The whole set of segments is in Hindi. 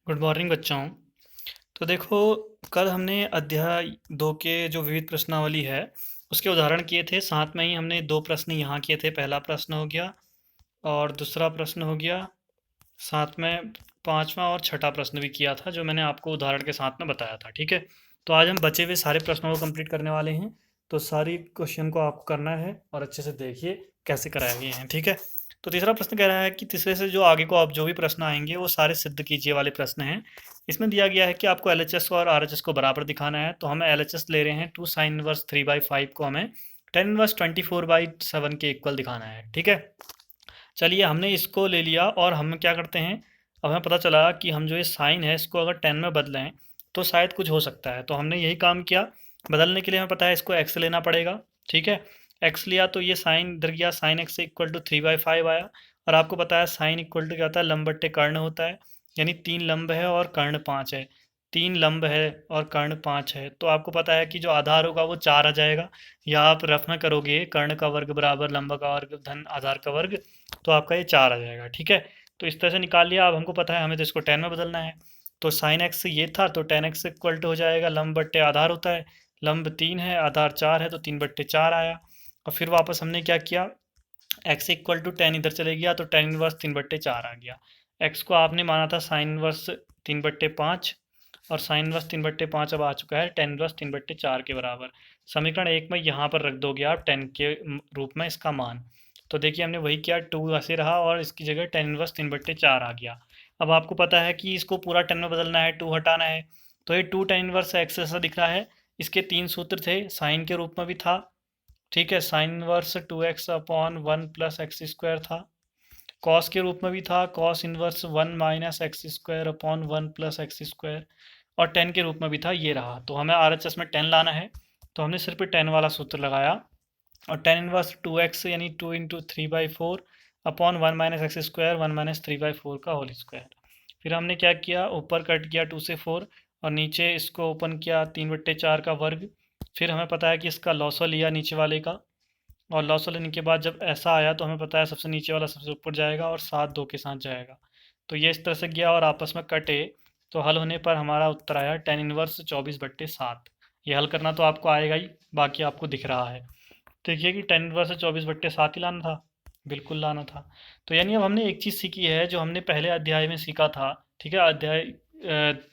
गुड मॉर्निंग बच्चों। तो देखो, कल हमने अध्याय 2 के जो विविध प्रश्नावली है उसके उदाहरण किए थे। साथ में ही हमने 2 प्रश्न यहाँ किए थे। पहला प्रश्न हो गया और दूसरा प्रश्न हो गया। साथ में 5वां और छठा प्रश्न भी किया था जो मैंने आपको उदाहरण के साथ में बताया था। ठीक है, तो आज हम बचे हुए सारे प्रश्नों को कंप्लीट करने वाले हैं। तो सारी क्वेश्चन को आपको करना है और अच्छे से देखिए कैसे कराए गए हैं। ठीक है, तो तीसरा प्रश्न कह रहा है कि तीसरे से जो आगे को आप जो भी प्रश्न आएंगे वो सारे सिद्ध कीजिए वाले प्रश्न हैं। इसमें दिया गया है कि आपको एलएचएस और आरएचएस को बराबर दिखाना है। तो हम एलएचएस ले रहे हैं 2 साइन इनवर्स 3/5 को हमें टेन इनवर्स 24/7 के इक्वल दिखाना है। ठीक है, चलिए हमने इसको ले लिया और हम क्या करते हैं, अब हमें पता चला कि हम जो ये साइन है इसको अगर 10 में बदलें तो शायद कुछ हो सकता है। तो हमने यही काम किया। बदलने के लिए हमें पता है इसको एक्स लेना पड़ेगा। ठीक है, एक्स लिया तो ये साइन इधर गया, साइन एक्स इक्वल टू 3/5 आया। और आपको पता है साइन इक्वल टू क्या होता है, लंब बट्टे कर्ण होता है। यानी 3 लंब है और कर्ण 5 है। 3 लंब है और कर्ण 5 है, तो आपको पता है कि जो आधार होगा वो 4 आ जाएगा। या आप रफ में करोगे कर्ण का वर्ग बराबर लंब का वर्ग धन आधार का वर्ग, तो आपका ये 4 आ जाएगा। ठीक है, तो इस तरह से निकाल लिया। अब हमको पता है हमें तो इसको 10 में बदलना है। तो साइन एक्स ये था, तो 10x इक्वल टू हो जाएगा लंब बट्टे आधार होता है। लंब 3 है, आधार 4 है, तो 3/4 आया। और फिर वापस हमने क्या किया, x इक्वल टू 10 इधर चले गया तो 10 इनवर्स 3/4 आ गया। x को आपने माना था साइन इनवर्स 3/5 और साइन इनवर्स 3/5 अब आ चुका है 10 इनवर्स 3/4 के बराबर। समीकरण 1 में यहाँ पर रख दोगे आप 10 के रूप में इसका मान। तो देखिए हमने वही किया, 2 ऐसे रहा और इसकी जगह 10 इनवर्स 3/4 आ गया। अब आपको पता है कि इसको पूरा 10 में बदलना है, 2 हटाना है। तो ये 2 10 इनवर्स एक्स ऐसा दिख रहा है। इसके 3 सूत्र थे, साइन के रूप में भी था। ठीक है, sine inverse 2x upon 1 plus x square था। कॉस के रूप में भी था, cos inverse 1 minus x square upon 1 plus x square. और 10 के रूप में भी था, ये रहा। तो हमें आरएचएस में 10 लाना है, तो हमने सिर्फ 10 वाला सूत्र लगाया। और 10 इनवर्स 2x यानी 2 into 3/4 upon 1 minus x square 1 minus 3/4 का होल स्क्वायर। फिर हमने क्या किया, ऊपर कट किया 2 से 4 और नीचे इसको ओपन किया 3/4 का वर्ग। फिर हमें पता है कि इसका लॉसो लिया नीचे वाले का, और लॉस लेने के बाद जब ऐसा आया तो हमें पता है सबसे नीचे वाला सबसे ऊपर जाएगा और 7 2 के साथ जाएगा। तो ये इस तरह से गया और आपस में कटे। तो हल होने पर हमारा उत्तर आया 10 इनवर्स 24/7। ये हल करना तो आपको आएगा ही, बाकी आपको दिख रहा है। देखिए कि 10 इनवर्स 24/7 ही लाना था, बिल्कुल लाना था। तो यानी अब हमने एक चीज़ सीखी है जो हमने पहले अध्याय में सीखा था। ठीक है, अध्याय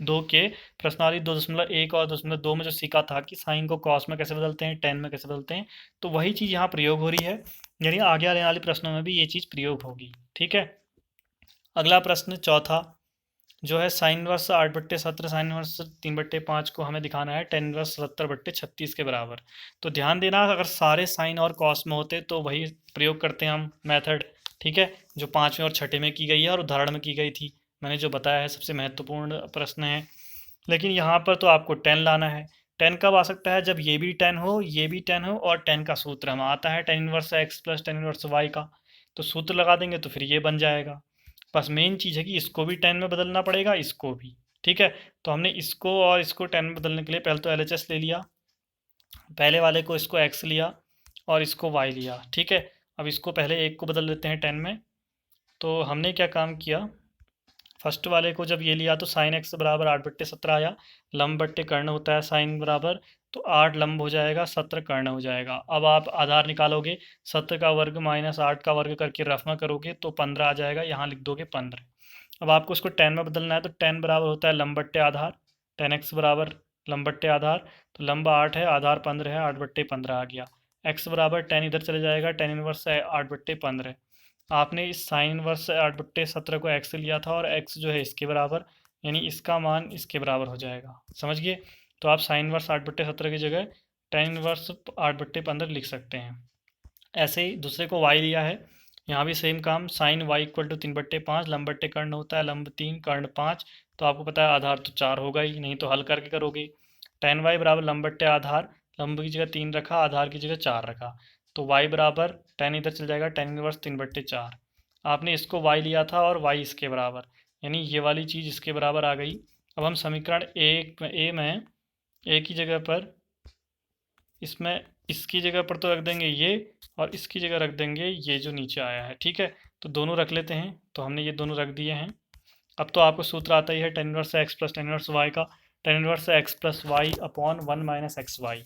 2 के प्रश्नावली 2.1 और 2.2 में जो सीखा था कि साइन को कॉस में कैसे बदलते हैं, टेन में कैसे बदलते हैं, तो वही चीज़ यहाँ प्रयोग हो रही है। यानी आगे आने वाले प्रश्नों में भी ये चीज़ प्रयोग होगी। ठीक है, अगला प्रश्न चौथा जो है साइन इनवर्स 8/17 साइन इनवर्स 3/5 को हमें दिखाना है 10 इनवर्स 70/36 के बराबर। तो ध्यान देना, अगर सारे साइन और कॉस में होते तो वही प्रयोग करते हैं हम मेथड। ठीक है, जो 5वें और छठे में की गई है और उदाहरण में की गई थी, मैंने जो बताया है सबसे महत्वपूर्ण प्रश्न है। लेकिन यहाँ पर तो आपको 10 लाना है। 10 कब आ सकता है, जब ये भी 10 हो, ये भी 10 हो और 10 का सूत्र हमें आता है 10 inverse x plus 10 inverse Y का। तो सूत्र लगा देंगे तो फिर ये बन जाएगा। बस मेन चीज़ है कि इसको भी 10 में बदलना पड़ेगा, इसको भी। ठीक है, तो हमने इसको और इसको 10 में बदलने के लिए पहले तो एलएचएस ले लिया, पहले वाले को इसको एक्स लिया और इसको वाई लिया। ठीक है, अब इसको पहले एक को बदल देते हैं 10 में। तो हमने क्या काम किया, फर्स्ट वाले को जब ये लिया तो साइन एक्स बराबर 8/17 आया। लंब बट्टे कर्ण होता है साइन बराबर, तो 8 लंब हो जाएगा, 17 कर्ण हो जाएगा। अब आप आधार निकालोगे, 17 का वर्ग माइनस 8 का वर्ग करके रफ में करोगे तो 15 आ जाएगा, यहाँ लिख दोगे 15। अब आपको इसको 10 में बदलना है, तो 10 बराबर होता है लंब बट्टे आधार, 10x बराबर लंब बट्टे आधार। तो लंब 8 है, आधार 15 है, 8/15 आ गया। x बराबर 10 इधर चले जाएगा, 10 इनवर्स है 8/15। आपने इस साइन इनवर्स 8/17 को x लिया था और x जो है इसके बराबर, यानी इसका मान इसके बराबर हो जाएगा। समझ गए? तो आप साइन इनवर्स 8/17 की जगह 10 इनवर्स 8/15 लिख सकते हैं। ऐसे ही दूसरे को y लिया है, यहाँ भी सेम काम, साइन y इक्वल टू 3/5, लंब बट्टे कर्ण होता है लंब 3 कर्ण 5। तो आपको पता है आधार तो 4 होगा ही, नहीं तो हल करके करोगे। tan y बराबर लंब बट्टे आधार, लंब की जगह 3 रखा, आधार की जगह 4 रखा। तो y बराबर tan इधर चल जाएगा, tan इनवर्स 3/4। आपने इसको y लिया था और y इसके बराबर, यानी ये वाली चीज़ इसके बराबर आ गई। अब हम समीकरण ए में ए की जगह पर, इसमें इसकी जगह पर तो रख देंगे ये, और इसकी जगह रख देंगे ये जो नीचे आया है। ठीक है, तो दोनों रख लेते हैं। तो हमने ये दोनों रख दिए हैं। अब तो आपको सूत्र आता ही है tan inverse x plus tan inverse Y का, tan inverse x plus y upon one minus x y.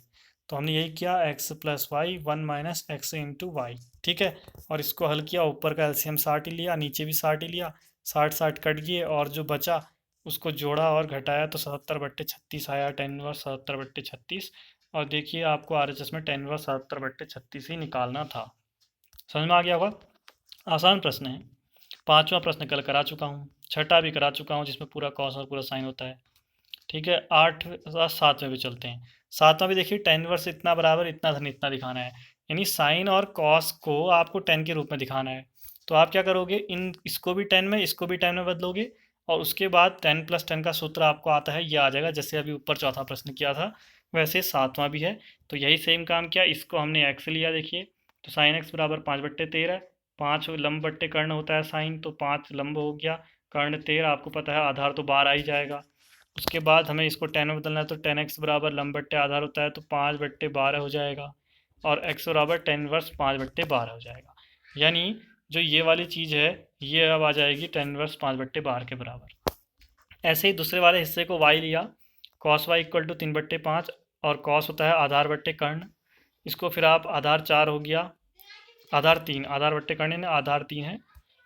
तो हमने यही किया, x plus y one minus x into y, ठीक है। और इसको हल किया, ऊपर का एलसीएम 60 ही लिया, नीचे भी 60 ही लिया, 60 कट गए और जो बचा उसको जोड़ा और घटाया तो 77/36 आया, टेन इनवर्स 77/36। और देखिए आपको आरएचएस में टेन इनवर्स 77/36 ही निकालना था। समझ में आ गया होगा, आसान प्रश्न है। पांचवा प्रश्न कल करा चुका हूँ, छठा भी करा चुका हूँ जिसमें पूरा कॉस और पूरा साइन होता है, ठीक है। आठ सातवें पे चलते हैं। सातवां भी देखिए, टेन इनवर्स इतना बराबर इतना धन इतना दिखाना है, यानी साइन और कॉस को आपको टेन के रूप में दिखाना है। तो आप क्या करोगे, इन इसको भी टेन में इसको भी टेन में बदलोगे और उसके बाद टेन प्लस टेन का सूत्र आपको आता है, ये आ जाएगा। जैसे अभी ऊपर चौथा प्रश्न किया था वैसे सातवां भी है। तो यही सेम काम किया, इसको हमने एक्स लिया, देखिए तो साइन एक्स बराबर 5/13, 5 लंब बट्टे कर्ण होता है साइन, तो 5 लंब हो गया, कर्ण 13, आपको पता है आधार तो 12 आ ही जाएगा। उसके बाद हमें इसको टेन में बदलना है, तो टेन एक्स बराबर लंब बट्टे आधार होता है तो 5/12 हो जाएगा, और एक्स बराबर टेन वर्स 5/12 हो जाएगा। यानी जो ये वाली चीज़ है ये अब आ जाएगी टेन वर्स 5/12 के बराबर। ऐसे ही दूसरे वाले हिस्से को y लिया, कॉस वाई इक्वल टू 3/5, और कॉस होता है आधार बट्टे कर्ण। इसको फिर आप आधार 4 हो गया, आधार 3, आधार बट्टे कर्ण है, आधार 3 है,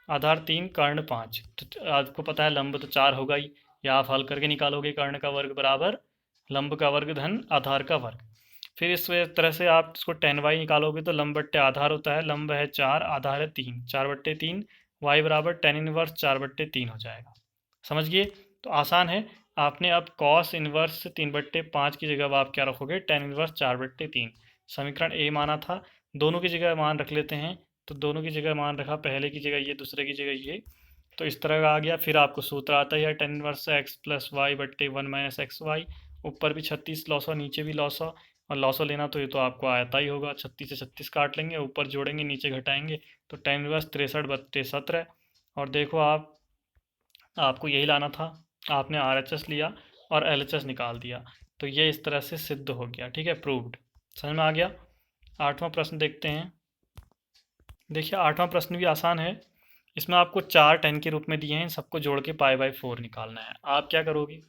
आधार 3 कर्ण 5। तो आपको पता है लंब तो 4 होगा ही, या आप हल करके निकालोगे, कर्ण का वर्ग बराबर लंब का वर्ग धन आधार का वर्ग। फिर इस तरह से आप इसको टेन वाई निकालोगे तो लंब बट्टे आधार होता है, लंब है 4, आधार है 3, 4/3, वाई बराबर टेन इनवर्स 4/3 हो जाएगा। समझ गए, तो आसान है। आपने अब कॉस इनवर्स 3/5 की जगह आप क्या रखोगे, टेन इनवर्स 4/3। समीकरण ए माना था, दोनों की जगह मान रख लेते हैं। तो दोनों की जगह मान रखा, पहले की जगह ये दूसरे की जगह ये, तो इस तरह का आ गया। फिर आपको सूत्र आता ही है tan inverse x plus Y बट्टे वन माइनस एक्स वाई। ऊपर भी 36 लॉसो, नीचे भी लॉसो, और लॉसो लेना तो ये तो आपको आता ही होगा, 36 से 36 काट लेंगे, ऊपर जोड़ेंगे नीचे घटाएंगे, तो टेन इनवर्स 63/32 और देखो आपको यही लाना था, आपने आरएचएस लिया और एलएचएस निकाल दिया, तो ये इस तरह से सिद्ध हो गया, ठीक है, प्रूव्ड। समझ में आ गया। आठवां प्रश्न देखते हैं। देखिए आठवां प्रश्न भी आसान है, इसमें आपको 4 10 के रूप में दिए हैं, सबको जोड़ के π/4 निकालना है। आप क्या करोगे,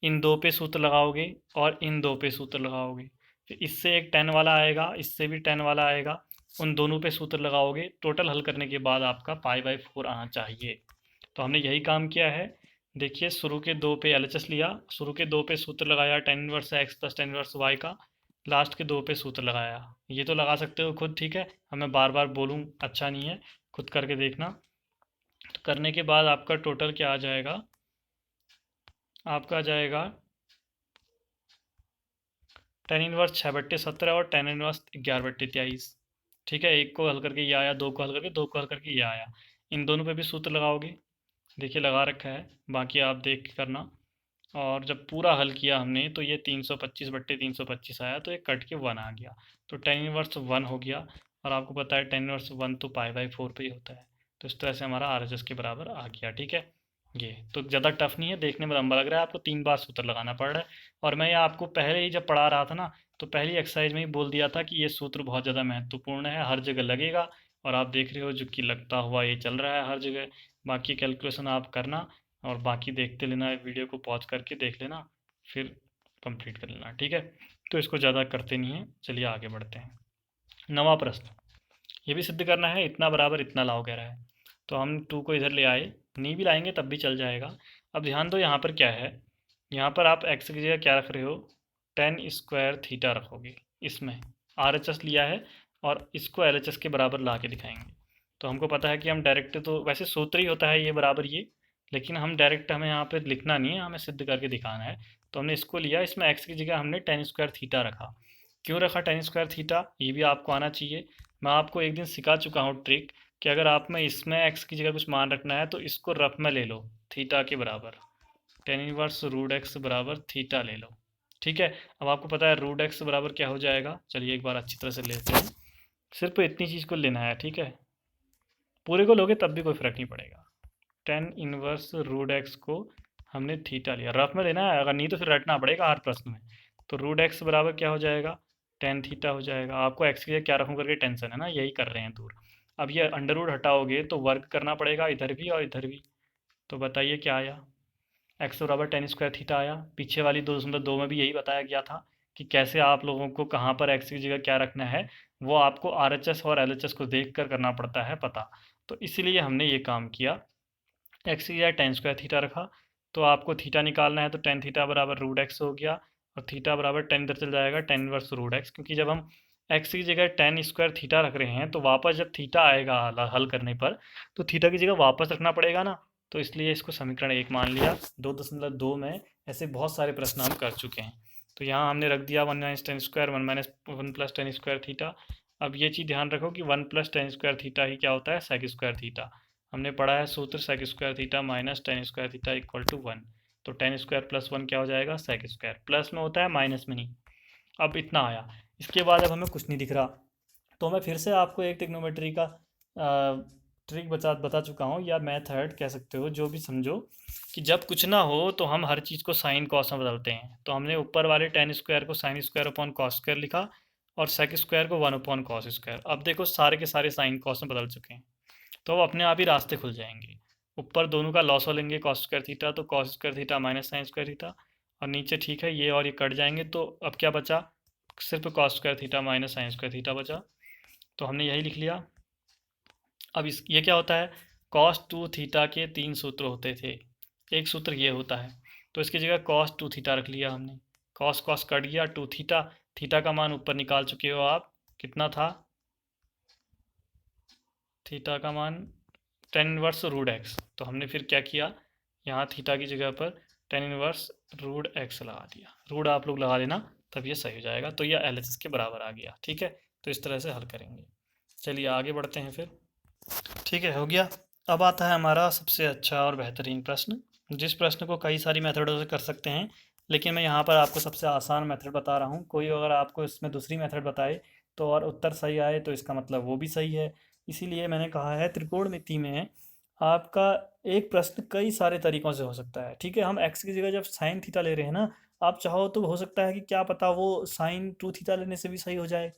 इन दो पे सूत्र लगाओगे और इन दो पे सूत्र लगाओगे, फिर इससे एक 10 वाला आएगा, इससे भी 10 वाला आएगा, उन दोनों पे सूत्र लगाओगे। टोटल हल करने के बाद आपका π/4 आना चाहिए। तो हमने यही काम किया है। देखिए शुरू के दो पे एलएचएस लिया, शुरू के दो पे सूत्र लगाया tan inverse x plus tan inverse Y का, लास्ट के दो पे सूत्र लगाया। ये तो लगा सकते हो खुद, ठीक है, हमें बार बार बोलूँ अच्छा नहीं है, खुद करके देखना। तो करने के बाद आपका टोटल क्या आ जाएगा, आपका आ जाएगा टेन इनवर्स 6/17 और टेन इनवर्स 11/23। ठीक है, एक को हल करके ये आया, दो को हल करके, दो को हल करके ये आया। इन दोनों पे भी सूत्र लगाओगे, देखिए लगा रखा है, बाकी आप देख के करना। और जब पूरा हल किया हमने तो ये 325/325 आया, तो ये कट के 1 आ गया, तो टेन इनवर्स 1 हो गया। और आपको पता है टेन इनवर्स 1 तो π/4 पे ही होता है, तो इस तरह से हमारा आरएचएस के बराबर आ गया, ठीक है। ये तो ज़्यादा टफ नहीं है, देखने में लंबा लग रहा है, आपको 3 बार सूत्र लगाना पड़ रहा है। और मैं ये आपको पहले ही जब पढ़ा रहा था ना, तो पहली एक्सरसाइज में ही बोल दिया था कि ये सूत्र बहुत ज़्यादा महत्वपूर्ण है, हर जगह लगेगा। और आप देख रहे हो जो कि लगता हुआ ये चल रहा है हर जगह। बाकी कैलकुलेशन आप करना और बाकी देखते लेना, वीडियो को पॉज करके देख लेना, फिर कंप्लीट कर लेना, ठीक है। तो इसको ज़्यादा करते नहीं हैं, चलिए आगे बढ़ते हैं। नवा प्रश्न, ये भी सिद्ध करना है, इतना बराबर इतना लाओ कह रहा है, तो हम टू को इधर ले आए, नहीं भी लाएंगे तब भी चल जाएगा। अब ध्यान दो यहाँ पर क्या है, यहाँ पर आप एक्स की जगह क्या रख रहे हो, टेन स्क्वायर थीटा रखोगे। इसमें आरएचएस लिया है और इसको एलएचएस के बराबर ला के दिखाएंगे। तो हमको पता है कि हम डायरेक्ट, तो वैसे सूत्र ही होता है ये बराबर ये, लेकिन हम डायरेक्ट, हमें यहाँ पे लिखना नहीं है, हमें सिद्ध करके दिखाना है। तो हमने इसको लिया, इसमें एक्स की जगह हमने टेन स्क्वायर थीटा रखा। क्यों रखा टेन स्क्वायर थीटा, ये भी आपको आना चाहिए। मैं आपको एक दिन सिखा चुका हूँ ट्रिक, कि अगर आप में इसमें एक्स की जगह कुछ मान रखना है तो इसको रफ में ले लो, थीटा के बराबर, टेन इनवर्स रूट एक्स बराबर थीटा ले लो, ठीक है। अब आपको पता है रूट एक्स बराबर क्या हो जाएगा, चलिए एक बार अच्छी तरह से लेते हैं। सिर्फ इतनी चीज़ को लेना है, ठीक है, पूरे को लोगे तब भी कोई फर्क नहीं पड़ेगा। टेन इनवर्स रूट एक्स को हमने थीटा लिया, रफ में लेना है, अगर नहीं तो फिर रटना पड़ेगा हर प्रश्न में। तो रूट एक्स बराबर क्या हो जाएगा, टेन थीटा हो जाएगा। आपको एक्स की जगह क्या रखूँ करके टेंशन है ना, यही कर रहे हैं दूर। अब ये अंडर रूट हटाओगे तो वर्ग करना पड़ेगा इधर भी और इधर भी, तो बताइए क्या आया। एक्स बराबर टेन स्क्वायर थीटा आया। पीछे वाली 2.2 में भी यही बताया गया था कि कैसे आप लोगों को कहाँ पर एक्स की जगह क्या रखना है, वो आपको RHS और LHS को देख कर करना पड़ता है पता। तो इसीलिए हमने ये काम किया, एक्स की जगह टेन स्क्वायर थीटा रखा। तो आपको थीटा निकालना है तो टेन थीटा बराबर रूट एक्स हो गया, और थीटा बराबर टेन इधर चल जाएगा, टेन इनवर्स रूट एक्स, क्योंकि जब हम एक्स की जगह टेन स्क्वायर थीटा रख रहे हैं तो वापस जब थीटा आएगा हल करने पर, तो थीटा की जगह वापस रखना पड़ेगा ना। तो इसलिए इसको समीकरण एक मान लिया। 2.2 में ऐसे बहुत सारे प्रश्न हम कर चुके हैं। तो यहाँ हमने रख दिया one minus tan square, one plus tan square theta. अब ये चीज़ ध्यान रखो कि one plus tan square theta ही क्या होता है, सेक स्क्वायर थीटा। हमने पढ़ा है सूत्र, sec square theta minus tan square theta equal to one. तो टेन स्क्वायर प्लस वन क्या हो जाएगा, सेक स्क्वायर। प्लस में होता है, माइनस में नहीं। अब इतना आया। इसके बाद अब हमें कुछ नहीं दिख रहा, तो मैं फिर से आपको एक ट्रिग्नोमेट्री का ट्रिक बता चुका हूँ, या मेथड कह सकते हो, जो भी समझो, कि जब कुछ ना हो तो हम हर चीज़ को साइन कॉस में बदलते हैं। तो हमने ऊपर वाले टेन स्क्वायर को sine square upon cos square लिखा, और सेक स्क्वायर को वन अपॉन कॉस स्क्वायर। अब देखो सारे के सारे साइन कॉस में बदल चुके हैं, तो अब अपने आप ही रास्ते खुल जाएंगे। ऊपर दोनों का लॉस हो लेंगे, कॉस स्क्वायर थीटा, तो cos square theta minus sine square theta, और नीचे ठीक है ये और ये कट जाएंगे, तो अब क्या बचा, सिर्फ cos square theta minus sine square theta बचा। तो हमने यही लिख लिया। अब इस ये क्या होता है, कॉस टू थीटा के तीन सूत्र होते थे, एक सूत्र ये होता है, तो इसकी जगह कॉस टू थीटा रख लिया हमने। कॉस कॉस कट गया, टू थीटा, थीटा का मान ऊपर निकाल चुके हो आप, कितना था, थीटा का मान टेन इनवर्स रूट एक्स। तो हमने फिर क्या किया, यहाँ थीटा की जगह पर टेन इनवर्स रूट एक्स लगा दिया। रूट आप लोग लगा देना, तब ये सही हो जाएगा। तो ये LHS के बराबर आ गया, ठीक है। तो इस तरह से हल करेंगे। चलिए आगे बढ़ते हैं फिर। ठीक है, हो गया। अब आता है हमारा सबसे अच्छा और बेहतरीन प्रश्न, जिस प्रश्न को कई सारी मेथडों से कर सकते हैं, लेकिन मैं यहाँ पर आपको सबसे आसान मेथड बता रहा हूँ। कोई अगर आपको इसमें दूसरी मेथड बताए तो और उत्तर सही आए तो इसका मतलब वो भी सही है। इसीलिए मैंने कहा है त्रिकोणमिति में आपका एक प्रश्न कई सारे तरीकों से हो सकता है। ठीक है, हम एक्स की जगह जब साइन थीटा ले रहे हैं ना, आप चाहो तो हो सकता है कि क्या पता वो साइन टू थीटा लेने से भी सही हो जाए।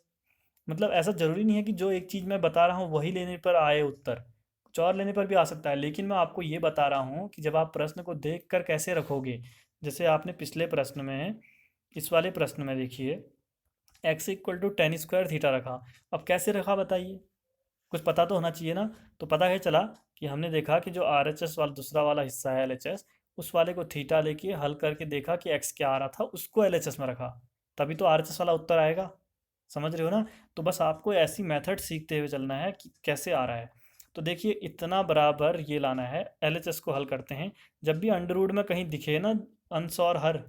मतलब ऐसा ज़रूरी नहीं है कि जो एक चीज़ मैं बता रहा हूँ वही लेने पर आए उत्तर, कुछ और लेने पर भी आ सकता है। लेकिन मैं आपको ये बता रहा हूँ कि जब आप प्रश्न को देख कर कैसे रखोगे, जैसे आपने पिछले प्रश्न में, इस वाले प्रश्न में देखिए, X equal to tan square theta रखा। अब कैसे रखा बताइए, कुछ पता तो होना चाहिए ना। तो पता है चला कि हमने देखा कि जो RHS वाला दूसरा वाला हिस्सा है LHS, उस वाले को थीटा लेके हल करके देखा कि एक्स क्या आ रहा था, उसको LHS में रखा, तभी तो RHS वाला उत्तर आएगा। समझ रहे हो ना। तो बस आपको ऐसी मेथड सीखते हुए चलना है कि कैसे आ रहा है। तो देखिए इतना बराबर ये लाना है, LHS को हल करते हैं। जब भी अंडर रूट में कहीं दिखे ना अंश और हर,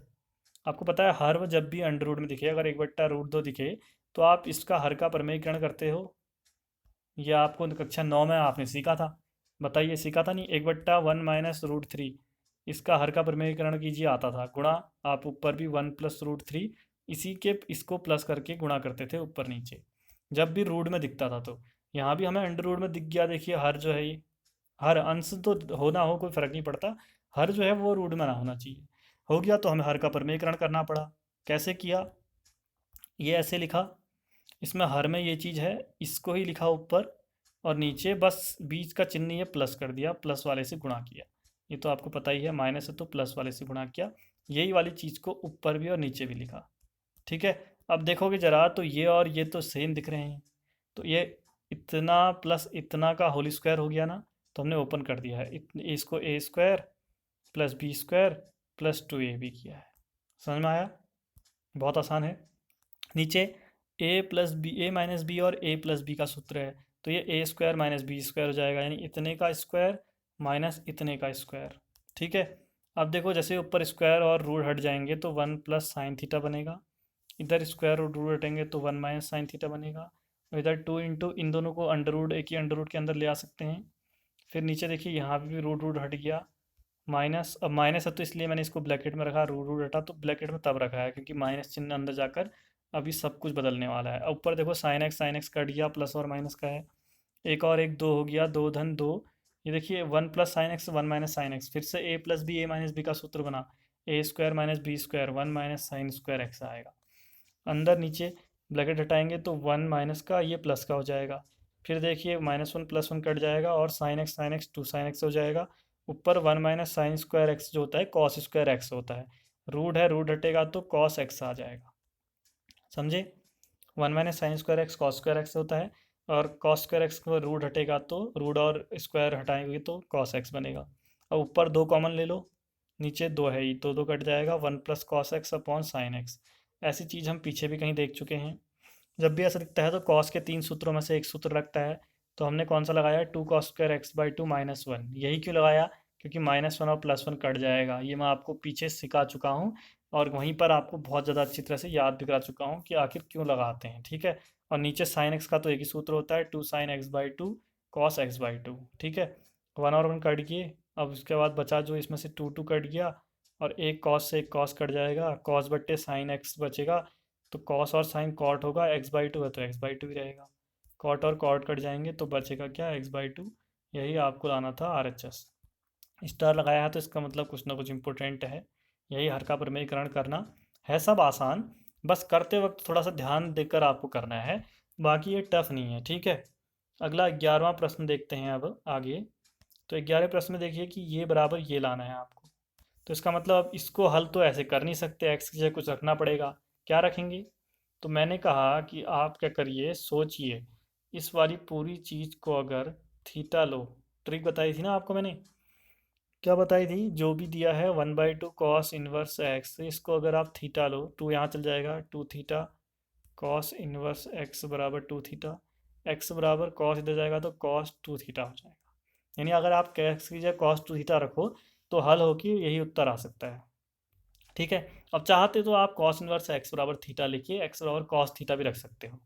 आपको पता है हर जब भी अंडर रूट में दिखे, अगर एक बट्टा रूट दो दिखे, तो आप इसका हर का प्रमेयीकरण करते हो। यह आपको कक्षा 9 में आपने सीखा था। बताइए, सीखा था नहीं, एक बट्टा वन माइनस रूट थ्री, इसका हर का प्रमेयीकरण कीजिए, आता था गुणा, आप ऊपर भी वन प्लस रूट थ्री, इसी के इसको प्लस करके गुणा करते थे ऊपर नीचे, जब भी रूट में दिखता था। तो यहाँ भी हमें अंडर रूट में दिख गया, देखिए हर जो है ये, हर अंश तो हो ना हो कोई फर्क नहीं पड़ता, हर जो है वो रूट में ना होना चाहिए। हो गया, तो हमें हर का प्रमेयीकरण करना पड़ा। कैसे किया, ये ऐसे लिखा, इसमें हर में ये चीज़ है, इसको ही लिखा ऊपर, और नीचे बस बीच का चिन्ह ये प्लस कर दिया, प्लस वाले से गुणा किया। ये तो आपको पता ही है, माइनस है तो प्लस वाले से गुणा किया। यही वाली चीज़ को ऊपर भी और नीचे भी लिखा। ठीक है, अब देखोगे जरा तो ये और ये तो सेम दिख रहे हैं, तो ये इतना प्लस इतना का होल स्क्वायर हो गया ना, तो हमने ओपन कर दिया है, इसको a square plus b square plus two a b किया है। समझ में आया, बहुत आसान है। नीचे a plus b, a minus b और ए प्लस बी का सूत्र है, तो ये a square minus b square हो जाएगा, यानी इतने का स्क्वायर माइनस इतने का स्क्वायर। ठीक है, अब देखो जैसे ऊपर स्क्वायर और रूट हट जाएंगे तो वन प्लस साइन थीटा बनेगा, इधर स्क्वायर और रूट हटेंगे तो वन माइनस साइन थीटा बनेगा, और इधर टू इंटू इन दोनों को अंडर रूट, एक ही अंडर रूट के अंदर ले आ सकते हैं। फिर नीचे देखिए यहाँ पे भी रूट रूट हट गया, माइनस, अब माइनस है तो इसलिए मैंने इसको ब्रैकेट में रखा, रूट रूट हटा तो ब्रैकेट में तब रखा है क्योंकि माइनस चिन्ह अंदर जाकर अभी सब कुछ बदलने वाला है। ऊपर देखो साइन एक्स कट गया, प्लस और माइनस का है, एक और एक दो हो गया, दो धन दो। ये देखिए one plus sine x one minus sine x, फिर से a plus b a minus b का सूत्र बना, a square minus b square one minus sine square x आएगा। अंदर नीचे ब्रैकेट हटाएंगे तो वन माइनस का ये प्लस का हो जाएगा। फिर देखिए minus one plus one cut जाएगा और sine X two sine X हो जाएगा, ऊपर 1 माइनस साइन स्क्वायर एक्स जो होता है कॉस स्क्वायर एक्स होता है, रूट है, रूट हटेगा तो कॉस एक्स आ जाएगा, समझे। 1 minus sine square x cos square x होता है, और कॉस स्क्वायर एक्स को रूट हटेगा तो रूट और स्क्वायर हटाएंगे तो कॉस एक्स बनेगा। अब ऊपर दो कॉमन ले लो, नीचे दो है ही, दो दो कट जाएगा, 1 plus cos x upon sine x. ऐसी चीज़ हम पीछे भी कहीं देख चुके हैं। जब भी ऐसा दिखता है तो कॉस के तीन सूत्रों में से एक सूत्र लगता है, तो हमने कौन सा लगाया, 2 cos² x/2 -1। यही क्यों लगाया, क्योंकि -1 और +1 कट जाएगा, ये मैं आपको पीछे सिखा चुका हूँ, और वहीं पर आपको बहुत ज़्यादा अच्छी तरह से याद भी करा चुका हूँ कि आखिर क्यों लगाते हैं, ठीक है। और नीचे साइन एक्स का तो एक ही सूत्र होता है, 2 sin x/2 cos x/2, ठीक है। 1 और 1 कट गए। अब उसके बाद बचा जो, इसमें से 2 कट गया, और एक कॉस से एक कॉस कट जाएगा, कॉस बट्टे साइन एक्स बचेगा, तो कॉस और साइन कॉट होगा, x/2 है तो x/2 ही रहेगा, कॉट और कॉट कट जाएंगे तो बचेगा क्या, x/2। यही आपको लाना था RHS। स्टार लगाया है तो इसका मतलब कुछ ना कुछ इंपॉर्टेंट है। यही हर का प्रमेयकरण करना है, सब आसान, बस करते वक्त थोड़ा सा ध्यान देकर आपको करना है, बाकी ये टफ नहीं है, ठीक है। अगला 11वां प्रश्न देखते हैं अब आगे। तो 11वें प्रश्न में देखिए कि ये बराबर ये लाना है आपको, तो इसका मतलब अब इसको हल तो ऐसे कर नहीं सकते, एक्स की जगह कुछ रखना पड़ेगा। क्या रखेंगे, तो मैंने कहा कि आप क्या करिए, सोचिए, इस वाली पूरी चीज़ को अगर थीटा लो, ट्रिक बताई थी ना आपको मैंने, क्या बताई थी, जो भी दिया है 1/2 कॉस इनवर्स एक्स, इसको अगर आप थीटा लो, टू यहाँ चल जाएगा, 2 थीटा कॉस इनवर्स एक्स बराबर 2 थीटा, एक्स बराबर कॉस इधर जाएगा तो कॉस 2 थीटा हो जाएगा। यानी अगर आप एक्स की जगह कॉस 2 थीटा रखो तो हल हो कि यही उत्तर आ सकता है, ठीक है। अब चाहते तो आप कॉस इनवर्स एक्स बराबर थीटा लिखिए, एक्स बराबर कॉस थीटा भी रख सकते हो,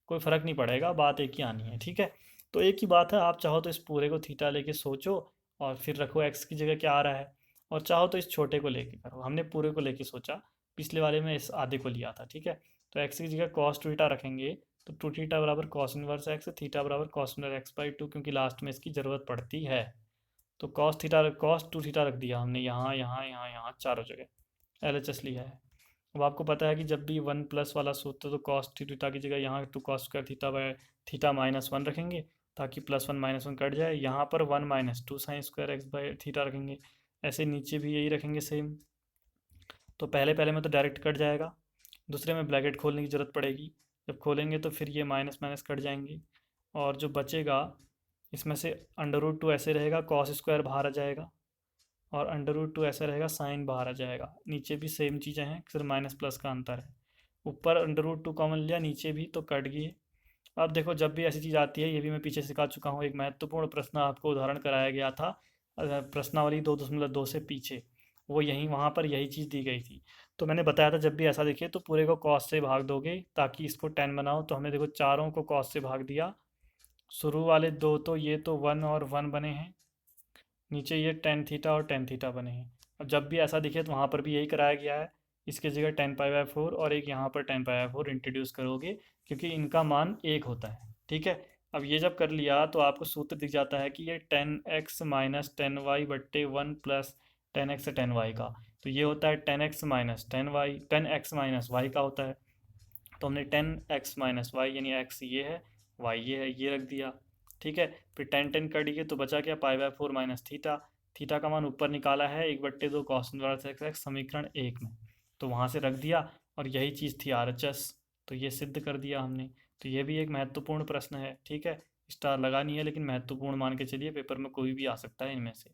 कोई फ़र्क नहीं पड़ेगा, बात एक ही आनी है, ठीक है। तो एक ही बात है, आप चाहो तो इस पूरे को थीटा लेके सोचो और फिर रखो एक्स की जगह क्या आ रहा है, और चाहो तो इस छोटे को लेके करो, हमने पूरे को लेके सोचा, पिछले वाले में इस आधे को लिया था, ठीक है। तो एक्स की जगह कॉस 2 थीटा रखेंगे, तो 2 थीटा बराबर कॉस इनवर्स एक्स, थीटा बराबर कॉस इनवर्स x/2, क्योंकि लास्ट में इसकी ज़रूरत पड़ती है। तो कॉस 2 थीटा रख दिया हमने यहाँ यहाँ यहाँ यहाँ चारों जगह, LHS लिया है। अब आपको पता है कि जब भी 1 प्लस वाला सूत्र तो कॉस थीटा की जगह यहाँ 2 cos² थीटा बाय थीटा -1 रखेंगे, ताकि +1 -1 कट जाए, यहाँ पर 1 - 2 sin² x/थीटा रखेंगे, ऐसे नीचे भी यही रखेंगे सेम। तो पहले पहले में तो डायरेक्ट कट जाएगा, दूसरे में ब्रैकेट खोलने की ज़रूरत पड़ेगी, जब खोलेंगे तो फिर ये माइनस माइनस कट जाएंगे, और जो बचेगा इसमें से √2 ऐसे रहेगा, cos² बाहर आ जाएगा, और √2 ऐसा रहेगा, साइन बाहर आ जाएगा, नीचे भी सेम चीज़ें हैं, सिर्फ माइनस प्लस का अंतर है। ऊपर √2 कॉमन लिया, नीचे भी तो कट गई। अब देखो जब भी ऐसी चीज़ आती है, ये भी मैं पीछे सिखा चुका हूँ, एक महत्वपूर्ण प्रश्न आपको उदाहरण कराया गया था, प्रश्नावली 2.2 से पीछे, वो यहीं वहाँ पर यही चीज़ दी गई थी। तो मैंने बताया था जब भी ऐसा दिखे तो पूरे को कॉस से भाग दोगे ताकि इसको 10 बनाओ, तो हमने देखो चारों को कॉस से भाग दिया, शुरू वाले दो तो ये तो 1 और 1 बने हैं, नीचे ये 10 थीटा और 10 थीटा बने हैं। अब जब भी ऐसा दिखे तो वहाँ पर भी यही कराया गया है, इसके जगह 10π/4 और एक यहाँ पर 10π/4 इंट्रोड्यूस करोगे, क्योंकि इनका मान 1 होता है, ठीक है। अब ये जब कर लिया तो आपको सूत्र दिख जाता है कि ये 10x - 10y/1 plus 10x 10y का, तो ये होता है 10x - 10y, 10x - y का होता है। तो हमने 10x - y यानी x ये है, y ये है, ये रख दिया, ठीक है। फिर 10 कट गए तो बचा क्या, π/4 माइनस थीटा, थीटा का मान ऊपर निकाला है 1/2 cos इनवर्स x समीकरण 1 में, तो वहाँ से रख दिया, और यही चीज़ थी RHS, तो ये सिद्ध कर दिया हमने। तो ये भी एक महत्वपूर्ण प्रश्न है, ठीक है, स्टार लगा नहीं है लेकिन महत्वपूर्ण मान के चलिए, पेपर में कोई भी आ सकता है इनमें से।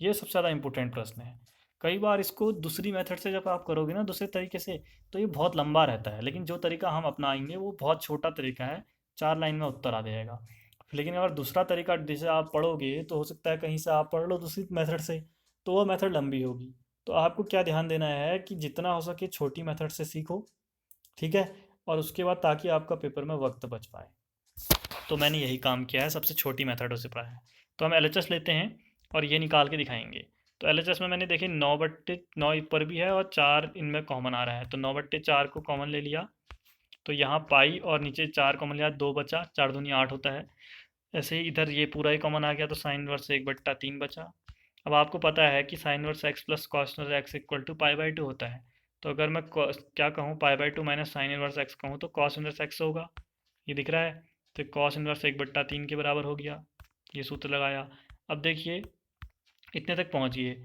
ये सबसे ज़्यादा इंपॉर्टेंट प्रश्न है। कई बार इसको दूसरी मेथड से जब आप करोगे ना, दूसरे तरीके से, तो ये बहुत लंबा रहता है, लेकिन जो तरीका हम अपनाएंगे वो बहुत छोटा तरीका है, 4 लाइन में उत्तर आ जाएगा। लेकिन अगर दूसरा तरीका जैसे आप पढ़ोगे तो हो सकता है कहीं से आप पढ़ लो दूसरी मेथड से, तो वो मेथड लंबी होगी। तो आपको क्या ध्यान देना है कि जितना हो सके छोटी मेथड से सीखो, ठीक है, और उसके बाद ताकि आपका पेपर में वक्त बच पाए। तो मैंने यही काम किया है, सबसे छोटी मेथडों से पढ़ा है। तो हम LHS लेते हैं और ये निकाल के दिखाएंगे। तो LHS में मैंने देखे 9/9 ऊपर भी है और 4 इनमें कॉमन आ रहा है, तो 9/4 को कॉमन ले लिया, तो यहाँ पाई और नीचे 4 कॉमन लिया, 2 बचा, 4 दूनी 8 होता है। ऐसे ही इधर ये पूरा ही कॉमन आ गया, तो साइन इनवर्स 1/3 बचा। अब आपको पता है कि sine inverse x plus cos inverse x equal to π/2 होता है, तो अगर मैं क्या कहूँ, π/2 माइनस साइन इनवर्स एक्स कहूँ तो कॉस इनवर्स एक्स होगा, ये दिख रहा है, तो कॉस इनवर्स 1/3 के बराबर हो गया, ये सूत्र लगाया। अब देखिए इतने तक पहुँच गए।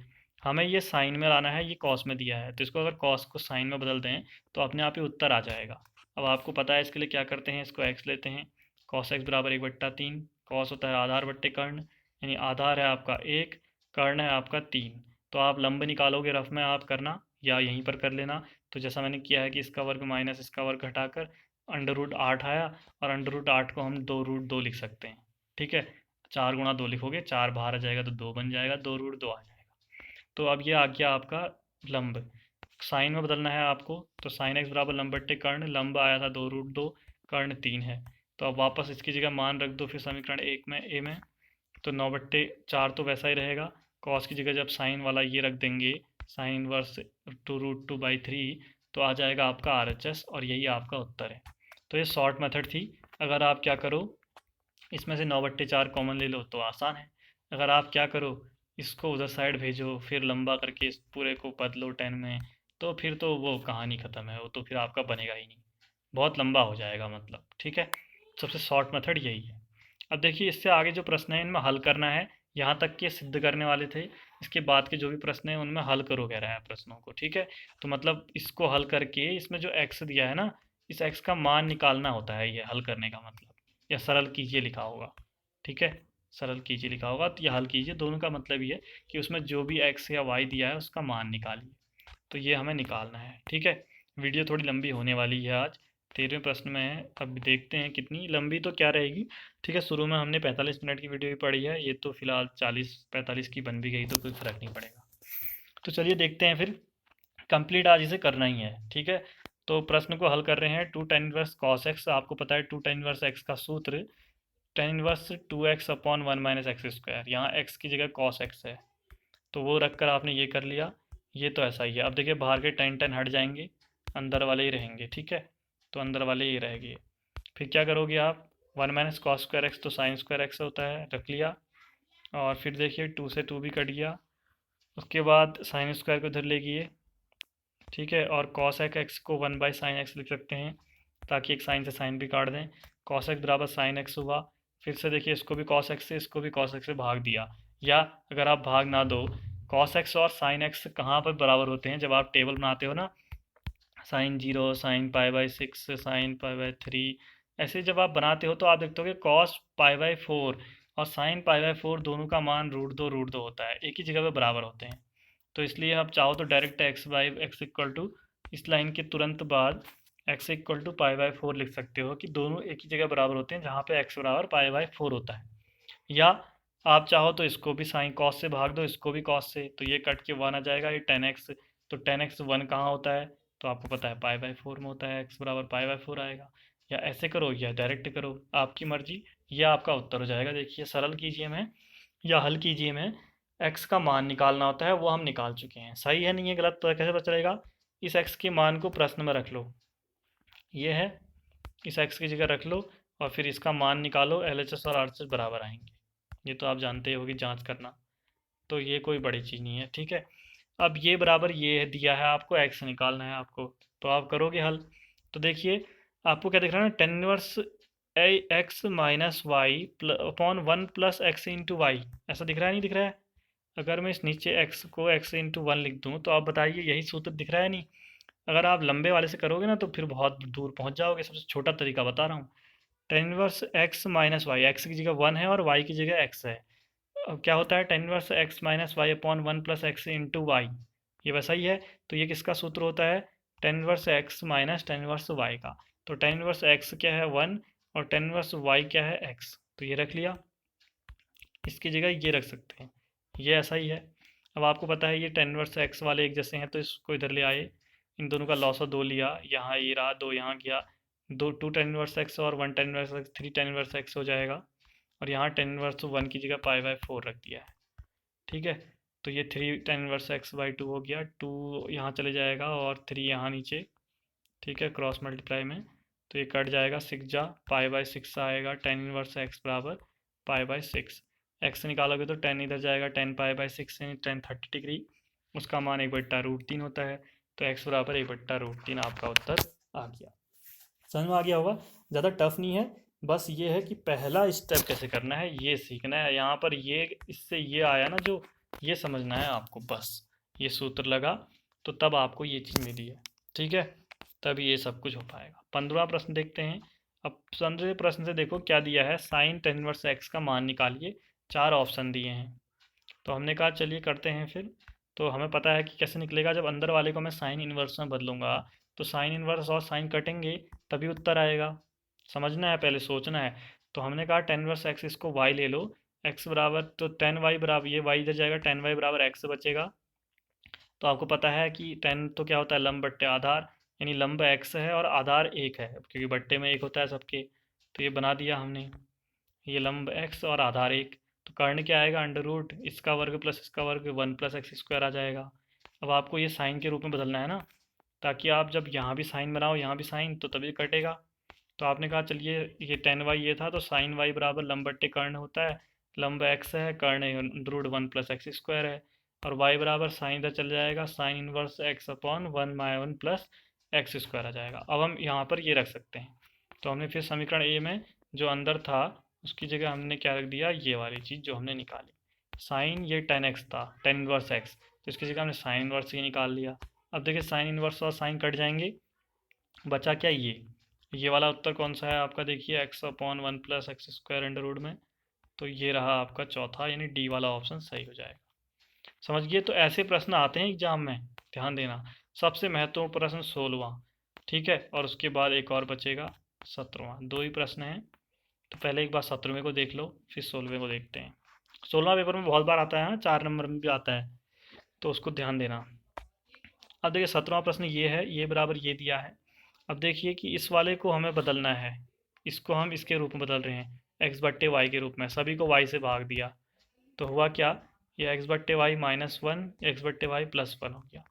हमें ये साइन में लाना है, ये कॉस में दिया है, तो इसको अगर कॉस को साइन में बदल दें तो अपने आप ही उत्तर आ जाएगा। अब आपको पता है इसके लिए क्या करते हैं, इसको एक्स लेते हैं, कॉस एक्स बराबर 1/3। कॉस होता है आधार बट्टे कर्ण, यानी आधार है आपका 1, कर्ण है आपका 3। तो आप लंब निकालोगे रफ में आप करना, या यहीं पर कर लेना। तो जैसा मैंने किया है कि इसका वर्ग माइनस इसका वर्ग घटाकर √8 आया, और √8 को हम 2√2 लिख सकते हैं। ठीक है, 4 × 2 लिखोगे, 4 बाहर आ जाएगा तो 2 बन जाएगा, 2√2 आ जाएगा। तो अब ये आ गया आपका लंब। साइन में बदलना है आपको, तो साइन एक्स बराबर लंब बट्टे कर्ण, लंब आया था 2√2, कर्ण 3 है। तो अब वापस इसकी जगह मान रख दो फिर समीकरण 1 में, ए में, तो 9/4 तो वैसा ही रहेगा। कॉस की जगह जब साइन वाला ये रख देंगे, साइन इनवर्स 2√2/3, तो आ जाएगा आपका RHS, और यही आपका उत्तर है। तो ये शॉर्ट मेथड थी। अगर आप क्या करो, इसमें से 9/4 कॉमन ले लो तो आसान है। अगर आप क्या करो, इसको उधर साइड भेजो, फिर लंबा करके इस पूरे को बदलो 10 में, तो फिर तो वो कहानी ख़त्म है, वो तो फिर आपका बनेगा ही नहीं, बहुत लंबा हो जाएगा मतलब। ठीक है, सबसे शॉर्ट मेथड यही है। अब देखिए इससे आगे जो प्रश्न है इनमें हल करना है, यहाँ तक के सिद्ध करने वाले थे। इसके बाद के जो भी प्रश्न है उनमें हल करो कह रहा है प्रश्नों को। ठीक है, तो मतलब इसको हल करके इसमें जो एक्स दिया है ना, इस एक्स का मान निकालना होता है ये हल करने का मतलब, या सरल कीजिए लिखा होगा। ठीक है, सरल कीजिए लिखा होगा, तो यह हल कीजिए, दोनों का मतलब ये है कि उसमें जो भी एक्स या वाई दिया है उसका मान निकालिए। तो ये हमें निकालना है। ठीक है, वीडियो थोड़ी लंबी होने वाली है आज, 13वें प्रश्न में है। अब देखते हैं कितनी लंबी तो क्या रहेगी। ठीक है, शुरू में हमने 45 मिनट की वीडियो भी पढ़ी है, ये तो फिलहाल 40-45 की बन भी गई तो कोई फ़र्क नहीं पड़ेगा। तो चलिए देखते हैं फिर, कंप्लीट आज इसे करना ही है। ठीक है, तो प्रश्न को हल कर रहे हैं। 2 tan इनवर्स cos x, आपको पता है 2 tan इनवर्स x का सूत्र tan इनवर्स 2x/1 - x²। यहाँ x की जगह cos x है, तो वो रख कर आपने ये कर लिया। ये तो ऐसा ही है। अब देखिए बाहर के tan हट जाएंगे, अंदर वाले ही रहेंगे। ठीक है, तो अंदर वाले ही रहेंगे। फिर क्या करोगे आप, 1 - cos²x तो sin² x होता है, रख लिया। और फिर देखिए 2 से 2 भी कट गया, उसके बाद sin² को इधर ले गए। ठीक है, और cos x को 1/sin x लिख सकते हैं, ताकि एक साइन से साइन भी काट दें। cos x बराबर sin x हुआ। फिर से देखिए इसको भी cos x से, इसको भी cos x से भाग दिया। या अगर आप भाग ना दो, cos x और sin x कहाँ पर बराबर होते हैं, जब आप टेबल बनाते हो ना, sin 0, sin π/6, sin π/3, ऐसे जब आप बनाते हो तो आप देखते हो कि cos π/4 और sin π/4 दोनों का मान √2 होता है, एक ही जगह पे बराबर होते हैं। तो इसलिए आप चाहो तो डायरेक्ट x इक्वल टू, इस लाइन के तुरंत बाद x इक्वल टू π/4 लिख सकते हो, कि दोनों एक ही जगह बराबर होते हैं जहाँ पे x बराबर π/4 होता है। या आप चाहो तो इसको भी साइन कॉस से भाग दो, इसको भी कॉस से, तो ये कट के 1 आ जाएगा, ये 10x। तो 10x 1 कहाँ होता है, तो आपको पता है π/4 में होता है, x बराबर π/4 आएगा। या ऐसे करो या डायरेक्ट करो, आपकी मर्जी। ये आपका उत्तर हो जाएगा। देखिए सरल कीजिए में या हल कीजिए में x का मान निकालना होता है, वो हम निकाल चुके हैं। सही है नहीं है गलत तो कैसे पता चलेगा, इस x के मान को प्रश्न में रख लो, ये है, इस x की जगह रख लो, और फिर इसका मान निकालो, LHS और RHS बराबर आएंगे। ये तो आप जानते होगी जांच करना, तो ये कोई बड़ी चीज़ नहीं है। ठीक है, अब ये बराबर ये दिया है आपको, x निकालना है आपको, तो आप करोगे हल। तो देखिए आपको क्या दिख रहा है ना, tan inverse x - y upon 1 + x × y, ऐसा दिख रहा है नहीं दिख रहा है। अगर मैं इस नीचे x को x × 1 लिख दूँ तो आप बताइए यही सूत्र दिख रहा है नहीं। अगर आप लंबे वाले से करोगे ना तो फिर बहुत दूर पहुंच जाओगे। सबसे छोटा तरीका बता रहा हूँ, tan inverse x - y, x की जगह 1 है और y की जगह x है। अब क्या होता है, tan inverse x - y upon 1 + x × y, ये वैसा ही है। तो ये किसका सूत्र होता है, tan inverse x minus tan inverse y का। तो tan इनवर्स x क्या है 1, और tan इनवर्स y क्या है x, तो ये रख लिया। इसकी जगह ये रख सकते हैं, ये ऐसा ही है। अब आपको पता है ये tan इनवर्स x वाले एक जैसे हैं, तो इसको इधर ले आए, इन दोनों का लॉस ऑफ 2 लिया, यहाँ ये रहा 2 यहाँ गया, 2 tan इनवर्स x और 1 tan inverse x, 3 tan inverse x हो जाएगा। और यहाँ tan इनवर्स 1 की जगह π/4 रख दिया है। ठीक है, तो ये 3 tan इनवर्स x/2 हो गया, 2 यहाँ चले जाएगा और 3 यहाँ नीचे। ठीक है, क्रॉस मल्टीप्लाई में, तो ये कट जाएगा, 6 जा π/6 आएगा, tan इनवर्स x बराबर π/6। x निकालोगे तो tan इधर जाएगा, tan π/6 यानी tan 30 डिग्री, उसका मान 1/√3 होता है। तो x बराबर 1/√3 आपका उत्तर आ गया। समझ में आ गया होगा, ज़्यादा टफ नहीं है, बस ये है कि पहला स्टेप कैसे करना है ये सीखना है। यहाँ पर ये इससे ये आया ना जो ये समझना है आपको बस। ये सूत्र लगा तो तब आपको ये चीज़ मिली है, ठीक है, तब ये सब कुछ हो पाएगा। 15वां प्रश्न देखते हैं। अब 15वें प्रश्न से देखो क्या दिया है, साइन टेन इनवर्स एक्स का मान निकालिए। 4 ऑप्शन दिए हैं, तो हमने कहा चलिए करते हैं फिर। तो हमें पता है कि कैसे निकलेगा, जब अंदर वाले को मैं साइन इन्वर्स में बदलूंगा तो साइन इन्वर्स और साइन कटेंगे तभी उत्तर आएगा। समझना है, पहले सोचना है। तो हमने कहा टेन इनवर्स एक्स, इसको वाई ले लो, एक्स बराबर तो टेन वाई बराबर, ये वाई इधर जाएगा, टेन वाई बराबर एक्स बचेगा। तो आपको पता है कि टेन तो क्या होता है, लंब बट्टे आधार, यानी लंब एक्स है और आधार एक है क्योंकि बट्टे में एक होता है सबके। तो ये बना दिया हमने, ये लंब एक्स और आधार एक। तो कर्ण क्या आएगा, अंडर रूट इसका वर्ग प्लस इसका वर्ग, वन प्लस एक्स स्क्वायर आ जाएगा। अब आपको ये साइन के रूप में बदलना है ना, ताकि आप जब यहाँ भी साइन बनाओ यहाँ भी साइन, तो तभी कटेगा। तो आपने कहा चलिए ये टेन वाई ये था, तो साइन वाई बराबर लंब बट्टे कर्ण होता है, लंब एक्स है, कर्ण under root one plus x square है, और वाई बराबर साइन इधर चल जाएगा, sine inverse x upon one my one plus x square आ जाएगा। अब हम यहाँ पर ये रख सकते हैं। तो हमने फिर समीकरण ए में जो अंदर था उसकी जगह हमने क्या रख दिया, ये वाली चीज़ जो हमने निकाली, साइन ये टेन एक्स था, टेन इनवर्स एक्स, तो इसकी जगह हमने साइन इनवर्स ये निकाल लिया। अब देखिए साइन इनवर्स और साइन कट जाएंगे, बचा क्या, ये वाला उत्तर कौन सा है आपका, देखिए x upon one plus x square under root में। तो ये रहा आपका चौथा, यानी डी वाला ऑप्शन सही हो जाएगा। समझ गए। तो ऐसे प्रश्न आते हैं एग्जाम में, ध्यान देना। सबसे महत्वपूर्ण प्रश्न 16वां, ठीक है, और उसके बाद एक और बचेगा 17वां, दो ही प्रश्न हैं। तो पहले एक बार 17वें को देख लो, फिर 16वें को देखते हैं। 16वां पेपर में बहुत बार आता है, 4 नंबर में भी आता है, तो उसको ध्यान देना। अब देखिए 17वां प्रश्न ये है, ये बराबर ये दिया है। अब देखिए कि इस वाले को हमें बदलना है, इसको हम इसके रूप में बदल रहे हैं, एक्स बट्टे वाई के रूप में, सभी को वाई से भाग दिया। तो हुआ क्या, ये एक्स बट्टे वाई माइनस वन, एक्स बट्टे वाई प्लस वन हो गया।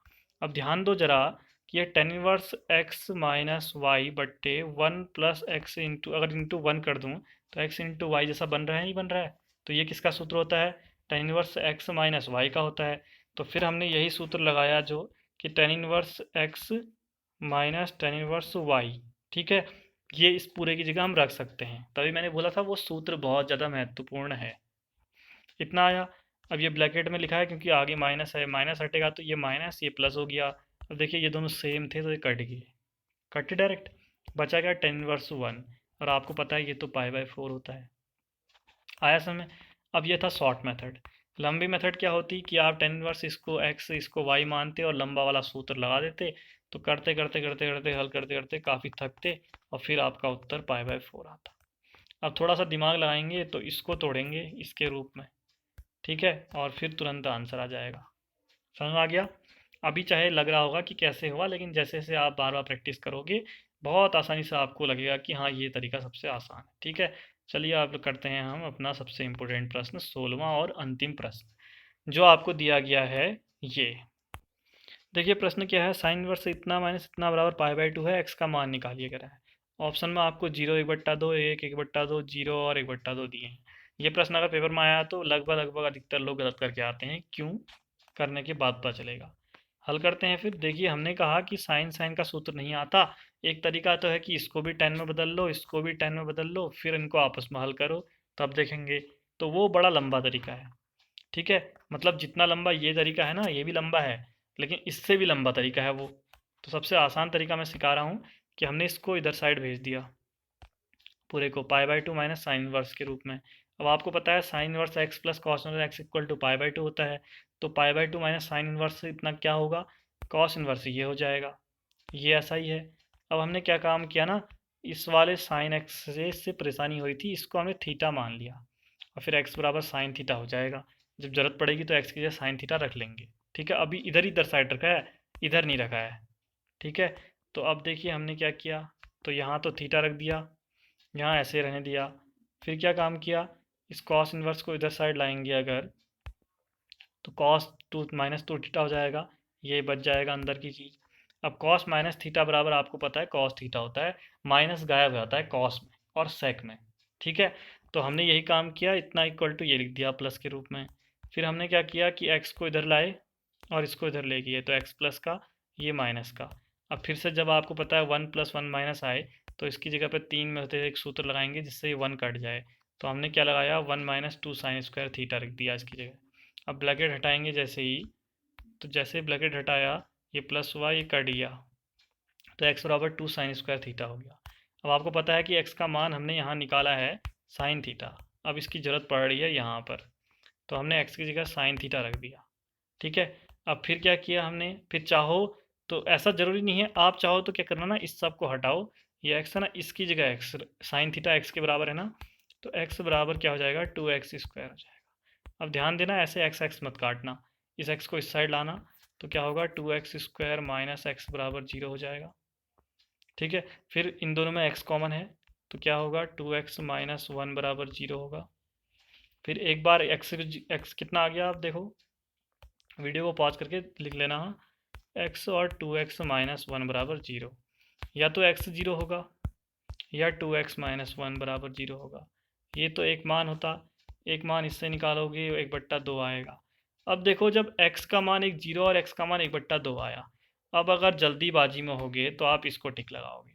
अब ध्यान दो जरा कि ये tan inverse x minus y बट्टे वन प्लस एक्स इंटू, अगर इंटू वन कर दूँ तो एक्स इंटू वाई जैसा बन रहा है, नहीं बन रहा है। तो ये किसका सूत्र होता है, tan inverse x minus y का होता है। तो फिर हमने यही सूत्र लगाया जो कि tan inverse x minus tan inverse y, ठीक है, ये इस पूरे की जगह हम रख सकते हैं। तभी मैंने बोला था वो सूत्र बहुत ज़्यादा महत्वपूर्ण है। इतना आया। अब ये ब्रैकेट में लिखा है क्योंकि आगे माइनस है, माइनस हटेगा तो ये माइनस, ये प्लस हो गया। अब देखिए ये दोनों सेम थे तो ये कट गए, कटे डायरेक्ट, बचा गया टेन इनवर्स वन, और आपको पता है ये तो पाई बाय फोर होता है। आया समझ। अब ये था शॉर्ट मेथड। लंबी मेथड क्या होती कि आप टेन इनवर्स इसको एक्स इसको वाई मानते और लंबा वाला सूत्र लगा देते, तो करते करते करते करते हल करते करते काफ़ी थकते, और फिर आपका उत्तर पाई बाय फोर आता। अब थोड़ा सा दिमाग लगाएंगे तो इसको तोड़ेंगे इसके रूप में, ठीक है, और फिर तुरंत आंसर आ जाएगा। समझ में आ गया। अभी चाहे लग रहा होगा कि कैसे हुआ, लेकिन जैसे जैसे आप बार बार प्रैक्टिस करोगे बहुत आसानी से आपको लगेगा कि हाँ ये तरीका सबसे आसान है, ठीक है। चलिए आप करते हैं हम अपना सबसे इम्पोर्टेंट प्रश्न, 16वां और अंतिम प्रश्न जो आपको दिया गया है। ये देखिए प्रश्न क्या है, साइन इनवर्स इतना माइनस इतना बराबर पाई बाय टू है, एक्स का मान निकालिए करा है। ऑप्शन में आपको जीरो एक बट्टा दो, एक बट्टा दो, जीरो और एक बट्टा दो दिए हैं। ये प्रश्न अगर पेपर में आया तो लगभग लगभग अधिकतर लोग गलत करके आते हैं, क्यों, करने के बाद पता चलेगा। हल करते हैं फिर। देखिए हमने कहा कि साइन साइन का सूत्र नहीं आता। एक तरीका तो है कि इसको भी टेन में बदल लो, इसको भी टेन में बदल लो, फिर इनको आपस में हल करो, तब देखेंगे। तो वो बड़ा लंबा तरीका है, ठीक है, मतलब जितना लंबा ये तरीका है ना, ये भी लंबा है, लेकिन इससे भी लंबा तरीका है वो। तो सबसे आसान तरीका मैं सिखा रहा हूँ कि हमने इसको इधर साइड भेज दिया, पूरे को pi by two minus sine inverse के रूप में। अब आपको पता है sine inverse x plus cos inverse x equal to pi by two होता है। तो pi by two minus sine inverse से इतना क्या होगा, कॉस इनवर्स ये हो जाएगा, ये ऐसा ही है। अब हमने क्या काम किया ना, इस वाले साइन एक्स से परेशानी हुई थी, इसको हमने थीटा मान लिया, और फिर एक्स बराबर साइन थीटा हो जाएगा। जब जरूरत पड़ेगी तो एक्स की जगह साइन थीटा रख लेंगे, ठीक है। अभी इधर इधर साइड रखा है, इधर नहीं रखा है, ठीक है। तो अब देखिए हमने क्या किया, तो यहाँ तो थीटा रख दिया, यहाँ ऐसे रहने दिया। फिर क्या काम किया, इस कॉस इनवर्स को इधर साइड लाएंगे अगर, तो cos two minus two theta हो जाएगा, ये बच जाएगा अंदर की चीज़। अब कॉस माइनस थीटा बराबर आपको पता है कॉस थीटा होता है, माइनस गायब हो जाता है कॉस में और सेक में, ठीक है। तो हमने यही काम किया, इतना इक्वल टू ये लिख दिया प्लस के रूप में। फिर हमने क्या किया कि एक्स को इधर लाए और इसको इधर ले गए, तो एक्स प्लस का ये माइनस का। अब फिर से जब आपको पता है वन प्लस वन माइनस आए, तो इसकी जगह पर तीन में होते एक सूत्र लगाएंगे जिससे ये वन कट जाए। तो हमने क्या लगाया, one minus two sine square theta रख दिया इसकी जगह। अब ब्रैकेट हटाएंगे जैसे ही, तो जैसे ही ब्रैकेट हटाया ये प्लस हुआ, ये कट गया, तो x बराबर 2 साइन स्क्वायर थीटा हो गया। अब आपको पता है कि x का मान हमने यहाँ निकाला है साइन थीटा, अब इसकी ज़रूरत पड़ रही है यहाँ पर, तो हमने x की जगह साइन थीटा रख दिया। ठीक है, अब फिर क्या किया हमने, फिर चाहो तो ऐसा ज़रूरी नहीं है, आप चाहो तो क्या करना ना, इस सब को हटाओ, ये x है ना, इसकी जगह x, साइन थीटा x के बराबर है ना, तो x बराबर क्या हो जाएगा, 2x स्क्वायर हो जाएगा। अब ध्यान देना, ऐसे x मत काटना, इस x को इस साइड लाना, तो क्या होगा, 2x स्क्वायर माइनस एक्स बराबर 0 हो जाएगा। ठीक है, फिर इन दोनों में x कॉमन है, तो क्या होगा, 2x माइनस 1 बराबर 0 होगा। फिर एक बार x कितना आ गया, आप देखो, वीडियो को पॉज करके लिख लेना, हाँ, x और 2x माइनस 1 बराबर 0, या तो x 0 होगा या 2x माइनस 1 बराबर 0 होगा। ये तो एक मान होता, एक मान इससे निकालोगे 1/2 आएगा। अब देखो, जब x का मान एक 0 और x का मान 1/2 आया, अब अगर जल्दीबाजी में होगे तो आप इसको टिक लगाओगे,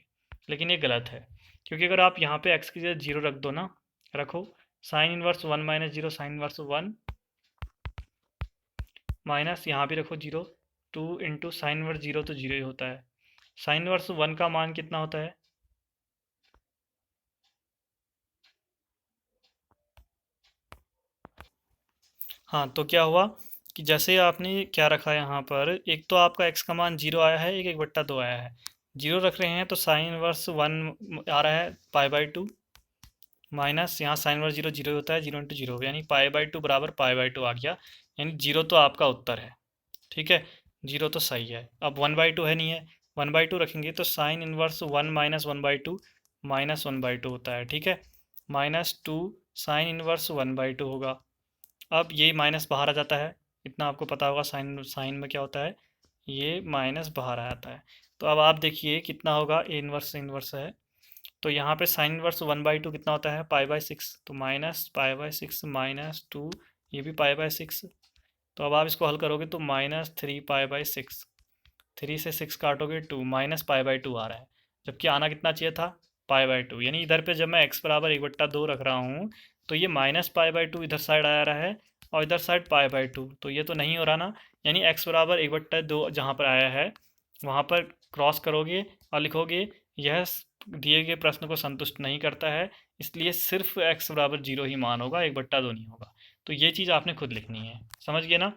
लेकिन ये गलत है, क्योंकि अगर आप यहाँ पे x की जगह 0 रख दो ना, रखो, sine inverse 1 minus 0, sine inverse 1 minus यहाँ भी रखो 0, 2 इंटू साइन इनवर्स 0 तो 0 ही होता है। साइन इनवर्स 1 का मान कितना होता है, हाँ, तो क्या हुआ कि जैसे आपने क्या रखा है यहाँ पर, एक तो आपका x का मान 0 आया है, एक 1/2 आया है, 0 रख रहे हैं तो साइन इनवर्स 1 आ रहा है π/2, माइनस यहाँ साइन इनवर्स 0 0 होता है, 0 इंटू 0, यानी π/2 बराबर π/2 आ गया, यानी 0 तो आपका उत्तर है। ठीक है, 0 तो सही है। अब 1/2 है, नहीं है, 1/2 रखेंगे तो साइन इनवर्स 1 माइनस 1/2 माइनस 1/2 होता है। ठीक है, -2 साइन इनवर्स 1/2 होगा। अब ये माइनस बाहर आ जाता है, इतना आपको पता होगा, साइन साइन में क्या होता है, ये माइनस बाहर आ जाता है। तो अब आप देखिए कितना होगा, ए इनवर्स इनवर्स है, तो यहाँ पे साइन इनवर्स 1/2 कितना होता है, π/6, तो -π/6 -2, ये भी π/6, तो अब आप इसको हल करोगे तो -3π/6, 3 से 6 काटोगे 2, माइनस π/2 आ रहा है, जबकि आना कितना चाहिए था, π/2, यानी इधर पे जब मैं x बराबर 1/2 रख रहा हूँ तो ये -π/2 इधर साइड आ रहा है और इधर साइड π/2, तो ये तो नहीं हो रहा ना, यानी x बराबर 1/2 जहाँ पर आया है वहाँ पर क्रॉस करोगे और लिखोगे यह दिए गए प्रश्न को संतुष्ट नहीं करता है, इसलिए सिर्फ x बराबर 0 ही मान होगा, 1/2 नहीं होगा। तो ये चीज़ आपने खुद लिखनी है, समझ गए ना,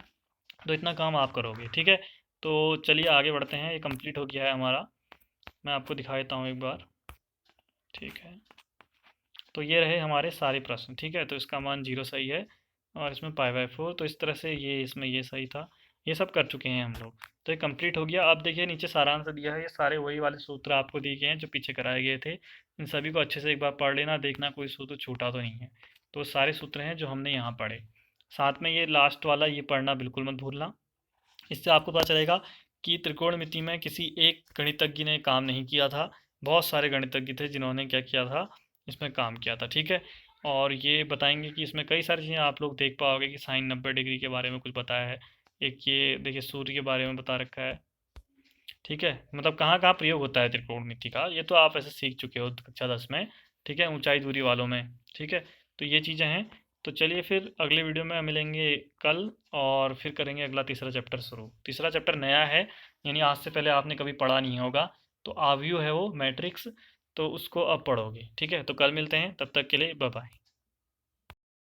तो इतना काम आप करोगे। ठीक है, तो चलिए आगे बढ़ते हैं, ये कंप्लीट हो गया है हमारा, मैं आपको दिखा देता हूँ एक बार। ठीक है, तो ये रहे हमारे सारे प्रश्न। ठीक है, तो इसका मान 0 सही है और इसमें π/4, तो इस तरह से ये इसमें ये सही था, ये सब कर चुके हैं हम लोग, तो ये कंप्लीट हो गया। अब देखिए नीचे सारांश दिया है, ये सारे वही वाले सूत्र आपको दिए गए हैं जो पीछे कराए गए थे, इन सभी को अच्छे से एक बार पढ़ लेना, देखना कोई सूत्र छूटा तो नहीं है। तो सारे सूत्र हैं जो हमने यहाँ पढ़े, साथ में ये लास्ट वाला ये पढ़ना बिल्कुल मत भूलना, इससे आपको पता चलेगा कि त्रिकोणमिति में किसी एक गणितज्ञ ने काम नहीं किया था, बहुत सारे गणितज्ञ थे जिन्होंने क्या किया था, इसमें काम किया था। ठीक है, और ये बताएंगे कि इसमें कई सारी चीज़ें आप लोग देख पाओगे कि साइन 90 डिग्री के बारे में कुछ बताया है, एक ये देखिए सूर्य के बारे में बता रखा है। ठीक है, मतलब कहाँ कहाँ प्रयोग होता है त्रिकोणमिति का, ये तो आप ऐसे सीख चुके हो कक्षा 10 में। ठीक है, ऊंचाई दूरी वालों में। ठीक है, तो ये चीज़ें हैं, तो चलिए फिर अगले वीडियो में मिलेंगे कल, और फिर करेंगे अगला तीसरा चैप्टर शुरू। तीसरा चैप्टर नया है, यानी आज से पहले आपने कभी पढ़ा नहीं होगा, तो आव्यूह है वो मैट्रिक्स, तो उसको अब पढ़ोगे। ठीक है, तो कल मिलते हैं, तब तक के लिए बाय बाय।